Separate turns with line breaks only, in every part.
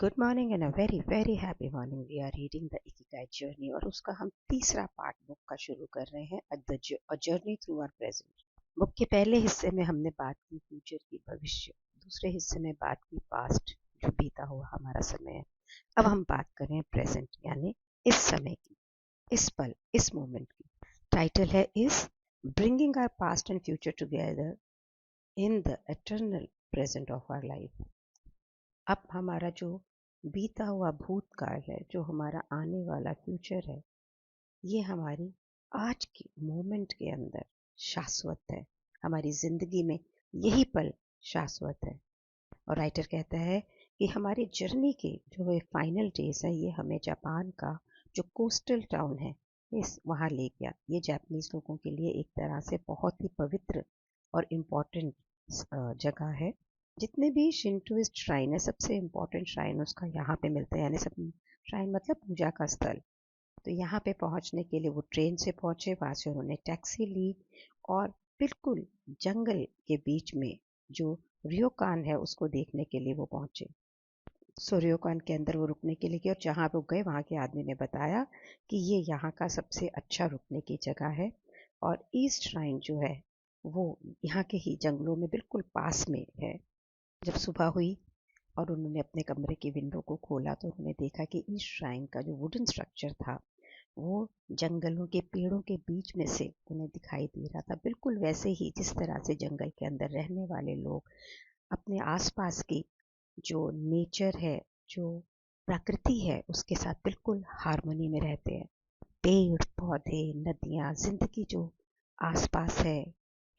Good morning and a very very happy morning. We are reading the Ikigai journey और उसका हम तीसरा part book का शुरू कर रहे हैं, a journey through our present. Book के पहले हिस्से में हमने बात की फ्यूचर की, भविष्य। दूसरे हिस्से में बात की पास्ट, जो बीता हुआ हमारा समय है। अब हम बात करें प्रेजेंट, यानी इस समय की, इस पल, इस मोमेंट की। टाइटल है इस bringing our past and future together in the eternal present of our life. अब हमारा जो बीता हुआ भूतकाल है, जो हमारा आने वाला फ्यूचर है, ये हमारी आज की मोमेंट के अंदर शाश्वत है। हमारी जिंदगी में यही पल शाश्वत है। और राइटर कहता है कि हमारी जर्नी के जो ये फाइनल डेज है, ये हमें जापान का जो कोस्टल टाउन है, इस वहाँ ले गया। ये जापानीज लोगों के लिए एक तरह से बहुत ही पवित्र और इम्पोर्टेंट जगह है। जितने भी शिंटोइस्ट श्राइन है, सबसे इम्पोर्टेंट श्राइन उसका यहाँ पे मिलता है, यानी सब श्राइन मतलब पूजा का स्थल। तो यहाँ पे पहुँचने के लिए वो ट्रेन से पहुँचे, वहाँ से उन्होंने टैक्सी ली और बिल्कुल जंगल के बीच में जो रियोकान है उसको देखने के लिए वो पहुँचे। सो रियोकान के अंदर वो रुकने के लिए गए और जहाँ वो गए वहाँ के आदमी ने बताया कि ये यहाँ का सबसे अच्छा रुकने की जगह है। और ईस्ट श्राइन जो है वो यहाँ के ही जंगलों में बिल्कुल पास में है। जब सुबह हुई और उन्होंने अपने कमरे की विंडो को खोला तो उन्होंने देखा कि ईस्ट श्राइन का जो वुडन स्ट्रक्चर था वो जंगलों के पेड़ों के बीच में से उन्हें दिखाई दे रहा था, बिल्कुल वैसे ही जिस तरह से जंगल के अंदर रहने वाले लोग अपने आसपास की जो नेचर है, जो प्रकृति है, उसके साथ बिल्कुल हार्मनी में रहते हैं। पेड़ पौधे, नदियाँ, जिंदगी जो आसपास है,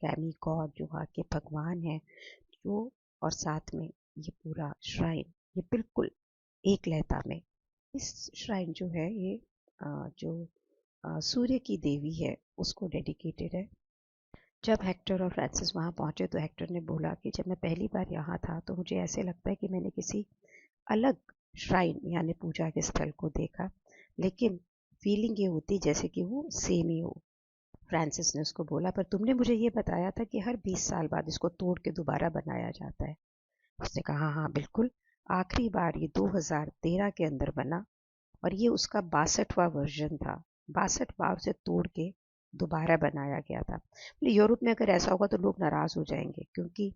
कैमी गॉड जो वहाँ के भगवान हैं, जो और साथ में ये पूरा श्राइन, ये बिल्कुल एक लयता में। इस श्राइन जो है ये जो सूर्य की देवी है उसको डेडिकेटेड है। जब हेक्टर और फ्रांसिस वहाँ पहुँचे तो हेक्टर ने बोला कि जब मैं पहली बार यहाँ था तो मुझे ऐसे लगता है कि मैंने किसी अलग श्राइन यानी पूजा के स्थल को देखा, लेकिन फीलिंग ये होती जैसे कि वो सेम ही हो। फ्रांसिस ने उसको बोला, पर तुमने मुझे ये बताया था कि हर 20 साल बाद इसको तोड़ के दोबारा बनाया जाता है। उसने कहा हाँ हाँ बिल्कुल, आखिरी बार ये 2013 के अंदर बना और ये उसका 62वां वर्जन था। 62 बार उसे तोड़ के दोबारा बनाया गया था। यूरोप में अगर ऐसा होगा तो लोग नाराज हो जाएंगे, क्योंकि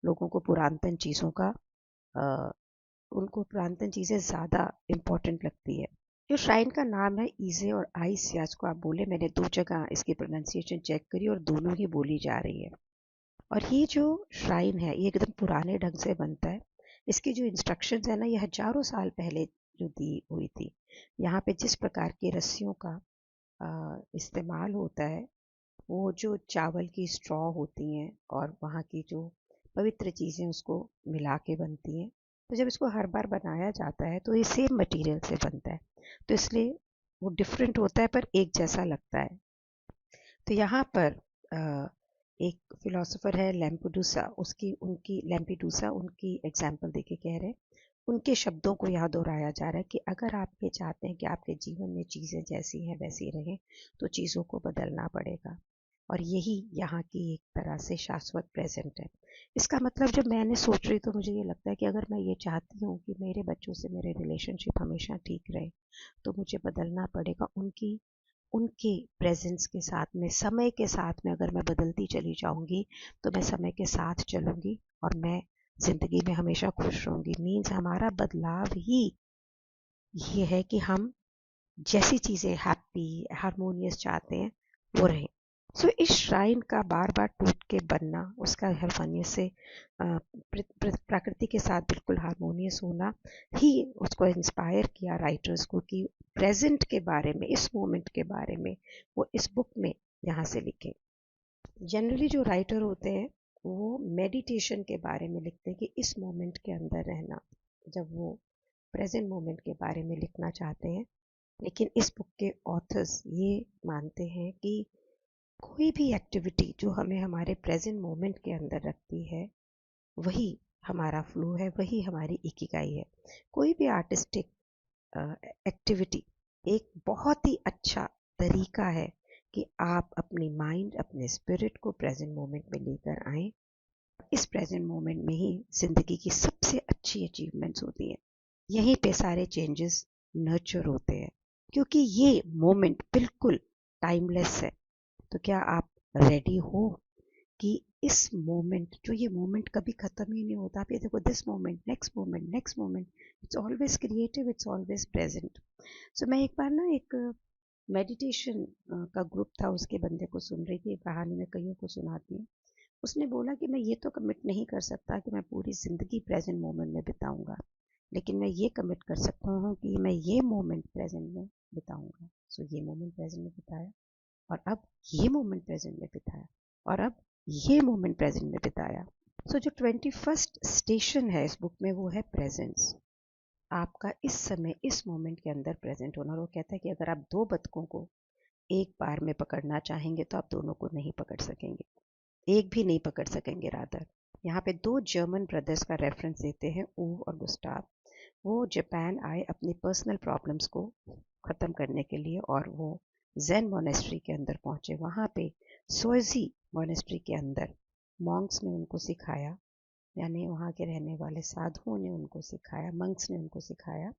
लोगों को पुरातन चीज़ों का अ, उनको पुरातन चीज़ें ज़्यादा इम्पोर्टेंट लगती है। जो श्राइन का नाम है ईजे और आइस, या इसको आप बोले, मैंने दो जगह इसकी प्रोनाउंसिएशन चेक करी और दोनों ही बोली जा रही है। और ये जो श्राइन है ये एकदम पुराने ढंग से बनता है। इसकी जो इंस्ट्रक्शंस है ना, ये हजारों साल पहले जो दी हुई थी। यहाँ पे जिस प्रकार की रस्सियों का इस्तेमाल होता है, वो जो चावल की स्ट्रॉ होती हैं और वहाँ की जो पवित्र चीज़ें उसको मिला के बनती हैं, तो जब इसको हर बार बनाया जाता है तो ये सेम मटेरियल से बनता है, तो इसलिए वो डिफरेंट होता है पर एक जैसा लगता है। तो यहाँ पर एक फिलोसोफर है लैम्पेडूसा, उसकी उनकी लैम्पेडूसा उनकी एग्जाम्पल देके कह रहे हैं, उनके शब्दों को यहाँ दोहराया जा रहा है कि अगर आप ये चाहते हैं कि आपके जीवन में चीज़ें जैसी हैं वैसी रहें तो चीज़ों को बदलना पड़ेगा। और यही यहाँ की एक तरह से शाश्वत प्रेजेंट है। इसका मतलब जब मैंने सोच रही तो मुझे ये लगता है कि अगर मैं ये चाहती हूँ कि मेरे बच्चों से मेरे रिलेशनशिप हमेशा ठीक रहे तो मुझे बदलना पड़ेगा। उनकी उनके प्रेजेंस के साथ में, समय के साथ में अगर मैं बदलती चली जाऊंगी तो मैं समय के साथ चलूंगी और मैं जिंदगी में हमेशा खुश रहूंगी। मीन्स हमारा बदलाव ही ये है कि हम जैसी चीज़ें हैप्पी हारमोनियस चाहते हैं वो रहें। सो इस श्राइन का बार बार टूट के बनना, उसका हारमोनियस से प्रकृति के साथ बिल्कुल हारमोनियस होना ही उसको इंस्पायर किया राइटर्स को कि प्रेजेंट के बारे में, इस मोमेंट के बारे में वो इस बुक में यहाँ से लिखें। जनरली जो राइटर होते हैं वो मेडिटेशन के बारे में लिखते हैं कि इस मोमेंट के अंदर रहना, जब वो प्रेजेंट मोमेंट के बारे में लिखना चाहते हैं। लेकिन इस बुक के ऑथर्स ये मानते हैं कि कोई भी एक्टिविटी जो हमें हमारे प्रेजेंट मोमेंट के अंदर रखती है वही हमारा फ्लो है, वही हमारी इकिगाई है। कोई भी आर्टिस्टिक एक्टिविटी एक बहुत ही अच्छा तरीका है कि आप अपनी माइंड, अपने स्पिरिट को प्रेजेंट मोमेंट में लेकर आएं। इस प्रेजेंट मोमेंट में ही जिंदगी की सबसे अच्छी अचीवमेंट्स होती हैं। यहीं पे सारे चेंजेस नर्चर होते हैं, क्योंकि ये मोमेंट बिल्कुल टाइमलेस है। तो क्या आप रेडी हो कि इस मोमेंट, जो ये मोमेंट कभी खत्म ही नहीं होता, आप ये देखो, this moment, next moment, next moment, it's always creative, it's always present. So मैं एक बार ना एक मेडिटेशन का ग्रुप था, उसके बंदे को सुन रही थी, कहानी में कईयों को सुनाती हूँ। उसने बोला कि मैं ये तो कमिट नहीं कर सकता कि मैं पूरी ज़िंदगी प्रेजेंट मोमेंट में बिताऊंगा, लेकिन मैं ये कमिट कर सकता हूँ कि मैं ये मोमेंट प्रेजेंट में बिताऊंगा। सो ये मोमेंट प्रेजेंट में बिताया, और अब ये मोमेंट प्रेजेंट में बिताया, और अब ये मोमेंट प्रेजेंट में बिताया। सो जो 21st स्टेशन है इस बुक में, वो है प्रेजेंस। आपका इस समय, इस मोमेंट के अंदर प्रेजेंट होना। और वो कहता है कि अगर आप दो बतखों को एक बार में पकड़ना चाहेंगे तो आप दोनों को नहीं पकड़ सकेंगे, एक भी नहीं पकड़ सकेंगे रादर। यहाँ पे दो जर्मन ब्रदर्स का रेफरेंस देते हैं, ऊव और गुस्ताव। वो जापान आए अपनी पर्सनल प्रॉब्लम्स को ख़त्म करने के लिए, और वो जैन मोनेस्ट्री के अंदर पहुँचे। वहाँ पे सोजी मोनेस्ट्री के अंदर मॉन्क्स ने उनको सिखाया, यानी वहाँ के रहने वाले साधुओं ने उनको सिखाया, मंक्स ने उनको सिखाया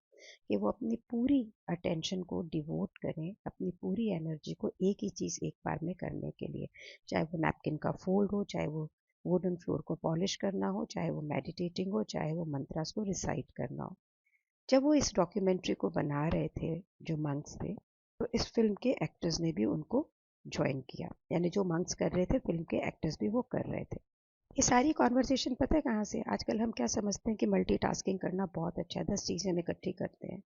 कि वो अपनी पूरी अटेंशन को डिवोट करें, अपनी पूरी एनर्जी को एक ही चीज़ एक बार में करने के लिए। चाहे वो नैपकिन का फोल्ड हो, चाहे वो वुडन फ्लोर को पॉलिश करना हो, चाहे वो मेडिटेटिंग हो, चाहे वो मंत्रास को रिसाइट करना हो। जब वो इस डॉक्यूमेंट्री को बना रहे थे, जो मंक्स थे, तो इस फिल्म के एक्टर्स ने भी उनको ज्वाइन किया, यानी जो मंक्स कर रहे थे, फिल्म के एक्टर्स भी वो कर रहे थे। ये सारी कॉन्वर्सेशन पता है कहाँ से? आजकल हम क्या समझते हैं कि मल्टीटास्किंग करना बहुत अच्छा है, 10 चीज़ें हम इकट्ठी करते हैं,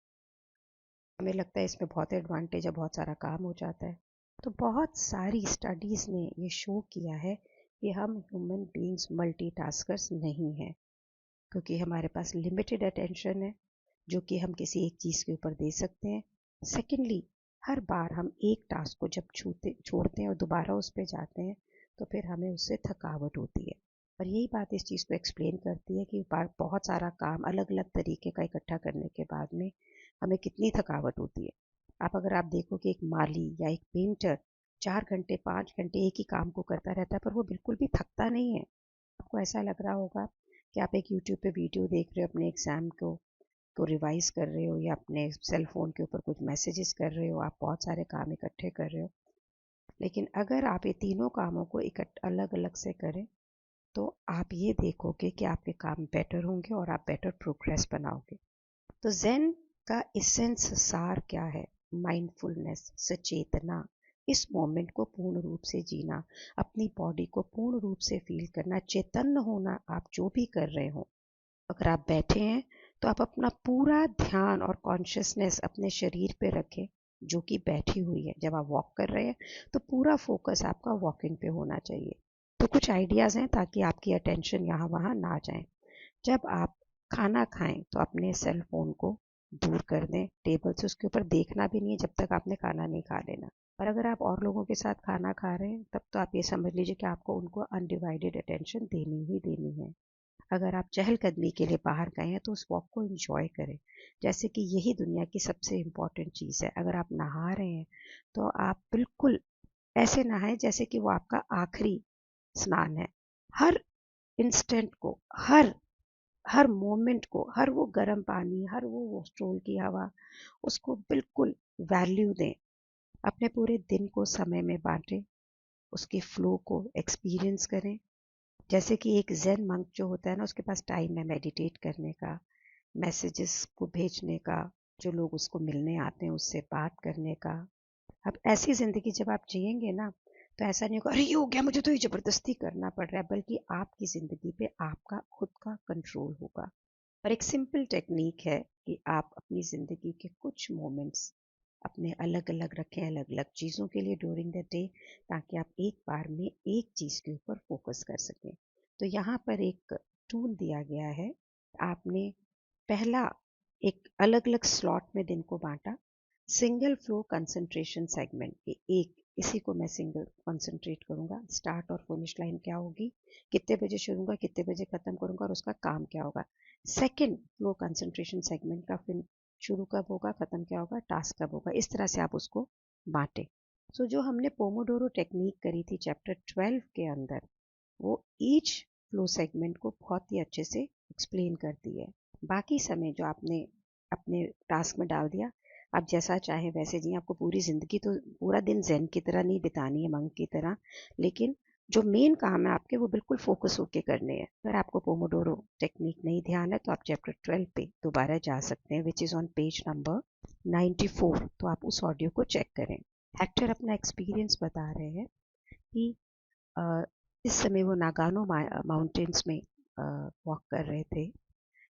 हमें लगता है इसमें बहुत एडवांटेज है, बहुत सारा काम हो जाता है। तो बहुत सारी स्टडीज़ ने ये शो किया है कि हम ह्यूमन बीइंग्स मल्टीटास्कर्स नहीं हैं, क्योंकि हमारे पास लिमिटेड अटेंशन है, जो कि हम किसी एक चीज़ के ऊपर दे सकते हैं। सेकेंडली, हर बार हम एक टास्क को जब छोड़ते हैं और दोबारा उस पर जाते हैं, तो फिर हमें उससे थकावट होती है। और यही बात इस चीज़ को एक्सप्लेन करती है कि बहुत सारा काम अलग अलग तरीके का इकट्ठा करने के बाद में हमें कितनी थकावट होती है। अगर आप देखो कि एक माली या एक पेंटर 4 घंटे 5 घंटे एक ही काम को करता रहता है, पर वो बिल्कुल भी थकता नहीं है। आपको ऐसा लग रहा होगा कि आप एक यूट्यूब पे वीडियो देख रहे हो, अपने एग्ज़ाम को रिवाइज कर रहे हो, या अपने सेल फोन के ऊपर कुछ मैसेजेस कर रहे हो, आप बहुत सारे काम इकट्ठे कर रहे हो। लेकिन अगर आप ये तीनों कामों को अलग अलग से करें, तो आप ये देखोगे कि आपके काम बेटर होंगे और आप बेटर प्रोग्रेस बनाओगे। तो ज़ेन का इसेंस, सार क्या है? माइंडफुलनेस, सचेतना, इस मोमेंट को पूर्ण रूप से जीना, अपनी बॉडी को पूर्ण रूप से फील करना, चैतन्य होना, आप जो भी कर रहे हो। अगर आप बैठे हैं तो आप अपना पूरा ध्यान और कॉन्शियसनेस अपने शरीर पे रखें, जो कि बैठी हुई है। जब आप वॉक कर रहे हैं तो पूरा फोकस आपका वॉकिंग पे होना चाहिए। तो कुछ आइडियाज़ हैं ताकि आपकी अटेंशन यहाँ वहाँ ना जाए। जब आप खाना खाएं तो अपने सेल फोन को दूर कर दें टेबल से, उसके ऊपर देखना भी नहीं है जब तक आपने खाना नहीं खा लेना। और अगर आप और लोगों के साथ खाना खा रहे हैं, तब तो आप ये समझ लीजिए कि आपको उनको अनडिवाइडेड अटेंशन देनी ही देनी है। अगर आप चहलकदमी के लिए बाहर गए हैं तो उस वॉक को एंजॉय करें, जैसे कि यही दुनिया की सबसे इम्पॉर्टेंट चीज़ है। अगर आप नहा रहे हैं तो आप बिल्कुल ऐसे नहाएं जैसे कि वो आपका आखिरी स्नान है। हर इंस्टेंट को, हर हर मोमेंट को, हर वो गर्म पानी, हर वो स्ट्रोल की हवा, उसको बिल्कुल वैल्यू दें। अपने पूरे दिन को समय में बांटें, उसके फ्लो को एक्सपीरियंस करें। जैसे कि एक ज़ेन मंक जो होता है ना, उसके पास टाइम है मेडिटेट करने का, मैसेजेस को भेजने का, जो लोग उसको मिलने आते हैं उससे बात करने का। अब ऐसी ज़िंदगी जब आप जिएंगे ना, तो ऐसा नहीं होगा अरे ये हो गया, मुझे तो ये ज़बरदस्ती करना पड़ रहा है, बल्कि आपकी ज़िंदगी पे आपका खुद का कंट्रोल होगा। और एक सिंपल टेक्निक है कि आप अपनी ज़िंदगी के कुछ मोमेंट्स अपने अलग अलग रखें, अलग अलग चीज़ों के लिए ड्यूरिंग द डे, ताकि आप एक बार में एक चीज़ के ऊपर फोकस कर सकें। तो यहाँ पर एक टूल दिया गया है। आपने पहला एक अलग अलग स्लॉट में दिन को बांटा, सिंगल फ्लो कंसंट्रेशन सेगमेंट के एक, इसी को मैं सिंगल कंसंट्रेट करूँगा। स्टार्ट और फिनिश लाइन क्या होगी, कितने बजे शुरू होगा, कितने बजे ख़त्म करूँगा, और उसका काम क्या होगा। सेकंड फ्लो कंसंट्रेशन सेगमेंट का फिर शुरू कब होगा, ख़त्म क्या होगा, टास्क कब होगा। इस तरह से आप उसको बांटें। सो जो हमने पोमोडोरो टेक्निक करी थी चैप्टर 12 के अंदर, वो ईच फ्लो सेगमेंट को बहुत ही अच्छे से एक्सप्लेन करती है। बाकी समय जो आपने अपने टास्क में डाल दिया, आप जैसा चाहे वैसे जिए। आपको पूरी ज़िंदगी तो पूरा दिन ज़ेन की तरह नहीं बितानी है, मंक की तरह, लेकिन जो मेन काम है आपके वो बिल्कुल फोकस होके करने हैं। अगर आपको पोमोडोरो टेक्निक नहीं ध्यान है तो आप चैप्टर 12 पे दोबारा जा सकते हैं, which is on page number 94। तो आप उस ऑडियो को चेक करें। हेक्टर अपना एक्सपीरियंस बता रहे हैं कि इस समय वो नागानो माउंटेन्स में वॉक कर रहे थे,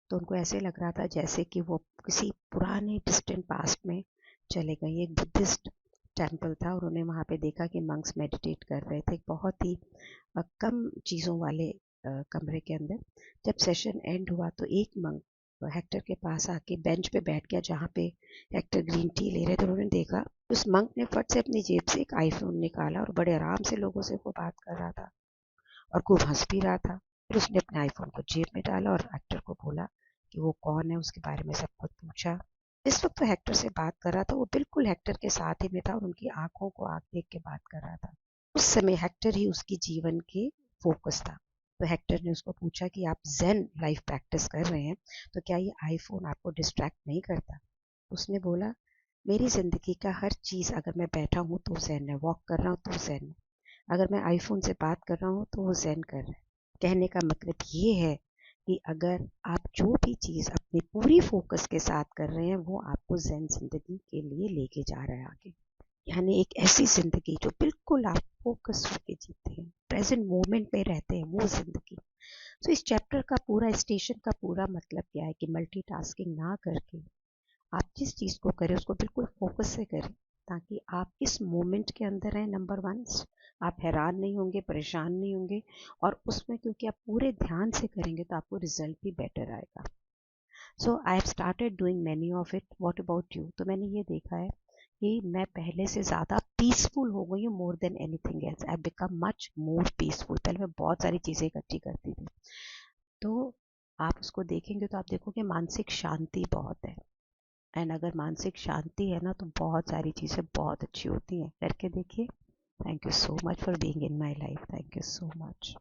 तो उनको ऐसे लग रहा था जैसे कि वो किसी पुराने डिस्टेंट पास्ट में चले गए। एक बुद्धिस्ट टेम्पल था और उन्हें वहाँ पे देखा कि मंक्स मेडिटेट कर रहे थे, बहुत ही कम चीज़ों वाले कमरे के अंदर। जब सेशन एंड हुआ तो एक मंक हेक्टर के पास आके बेंच पे बैठ गया जहाँ पे हेक्टर ग्रीन टी ले रहे थे। उन्होंने देखा उस मंक ने फट से अपनी जेब से एक आईफोन निकाला और बड़े आराम से लोगों से वो बात कर रहा था और खूब हंस भी रहा था। फिर उसने अपने आईफोन को जेब में डाला और हेक्टर को बोला कि वो कौन है, उसके बारे में सब कुछ पूछा। जिस वक्त वो हेक्टर से बात कर रहा था वो बिल्कुल हेक्टर के साथ ही में था और उनकी आंखों को आंख देख के बात कर रहा था। उस समय हेक्टर ही उसकी जीवन के फोकस था। तो हेक्टर ने उसको पूछा कि आप ज़ेन लाइफ प्रैक्टिस कर रहे हैं तो क्या ये आईफोन आपको डिस्ट्रैक्ट नहीं करता? उसने बोला, मेरी जिंदगी का हर चीज़, अगर मैं बैठा हूँ तो ज़ेन है, वॉक कर रहा हूँ तो ज़ेन है, अगर मैं आईफोन से बात कर रहा हूँ तो वो ज़ेन कर रहा है। कहने का मतलब ये है कि अगर आप जो भी चीज़ अपनी पूरी फोकस के साथ कर रहे हैं वो आपको ज़ेन जिंदगी के लिए लेके जा रहा है आगे। यानी एक ऐसी जिंदगी जो बिल्कुल आप फोकस होके जीते हैं, प्रेजेंट मोमेंट में रहते हैं, वो जिंदगी। तो इस चैप्टर का पूरा, स्टेशन का पूरा मतलब क्या है कि मल्टीटास्किंग ना करके आप जिस चीज़ को करें उसको बिल्कुल फोकस से करें, ताकि आप इस मोमेंट के अंदर रहें। नंबर वन, आप हैरान नहीं होंगे, परेशान नहीं होंगे, और उसमें क्योंकि आप पूरे ध्यान से करेंगे तो आपको रिजल्ट भी बेटर आएगा। So I have started doing many of it. What about you? तो मैंने ये देखा है कि मैं पहले से ज़्यादा पीसफुल हो गई हूँ, more than anything else. I become much more peaceful. पहले मैं बहुत सारी चीज़ें इकट्ठी करती थी, तो आप उसको देखेंगे तो आप देखोगे मानसिक शांति बहुत है। एंड अगर मानसिक शांति है ना तो बहुत सारी चीज़ें बहुत अच्छी होती हैं। करके देखिए। Thank you so much for being in my life. Thank you so much.